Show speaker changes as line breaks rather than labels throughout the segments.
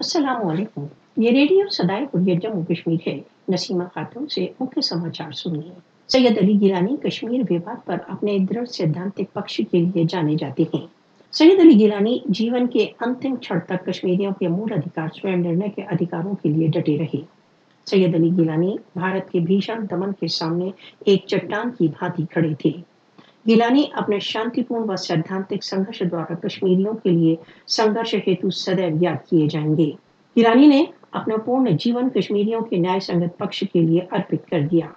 अस्सलाम वालेकुम। ये रेडियो सदाए हुर्रियत जम्मू कश्मीर है। नसीमा खातून से मुख्य समाचार सुनिए। सैयद अली गिलानी कश्मीर विवाद पर अपने दृढ़ सैद्धांतिक पक्ष के लिए जाने जाते हैं। सैयद अली गिलानी जीवन के अंतिम क्षण तक कश्मीरियों के मूल अधिकार स्वयं निर्णय के अधिकारों के लिए डटे रहे। सैयद अली गिलानी भारत के भीषण दमन के सामने एक चट्टान की भांति खड़े थे। गिलानी अपने शांतिपूर्ण व सैद्धांतिक संघर्ष द्वारा कश्मीरियों के लिए संघर्ष हेतु सदैव याद किए जाएंगे। गिलानी ने अपना पूर्ण जीवन कश्मीरियों के न्याय संगत पक्ष के लिए अर्पित कर दिया।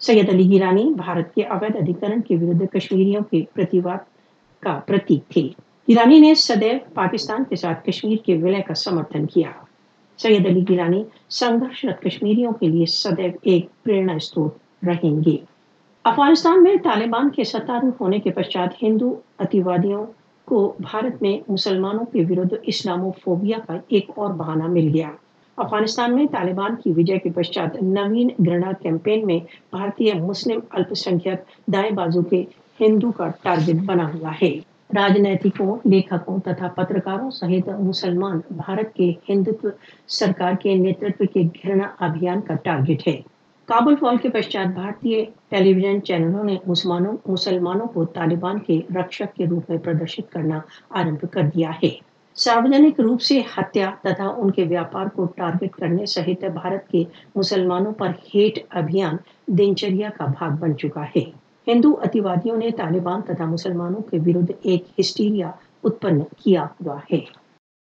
सैयद अली गिलानी भारत के अवैध अधिकरण के विरुद्ध कश्मीरियों के प्रतिवाद का प्रतीक थे। गिलानी ने सदैव पाकिस्तान के साथ कश्मीर के विलय का समर्थन किया। सैयद अली गिलानी संघर्षरत कश्मीरियों के लिए सदैव एक प्रेरणा स्रोत रहेंगे। अफगानिस्तान में तालिबान के सत्तारूढ़ होने के पश्चात हिंदू अतिवादियों को भारत में मुसलमानों के विरुद्ध इस्लामोफोबिया का एक और बहाना मिल गया। अफगानिस्तान में तालिबान की विजय के पश्चात नवीन घृणा कैंपेन में भारतीय मुस्लिम अल्पसंख्यक दाएं बाजू के हिंदू का टारगेट बना हुआ है। राजनैतिकों, लेखकों तथा पत्रकारों सहित मुसलमान भारत के हिंदुत्व सरकार के नेतृत्व के घृणा अभियान का टारगेट है। काबुल फॉल के पश्चात भारतीय टेलीविजन चैनलों ने मुसलमानों को तालिबान के रक्षक के रूप में प्रदर्शित करना आरंभ कर दिया है। सार्वजनिक रूप से हत्या तथा उनके व्यापार को टारगेट करने सहित भारत के मुसलमानों पर हेट अभियान दिनचर्या का भाग बन चुका है। हिंदू अतिवादियों ने तालिबान तथा मुसलमानों के विरुद्ध एक हिस्टीरिया उत्पन्न किया हुआ है।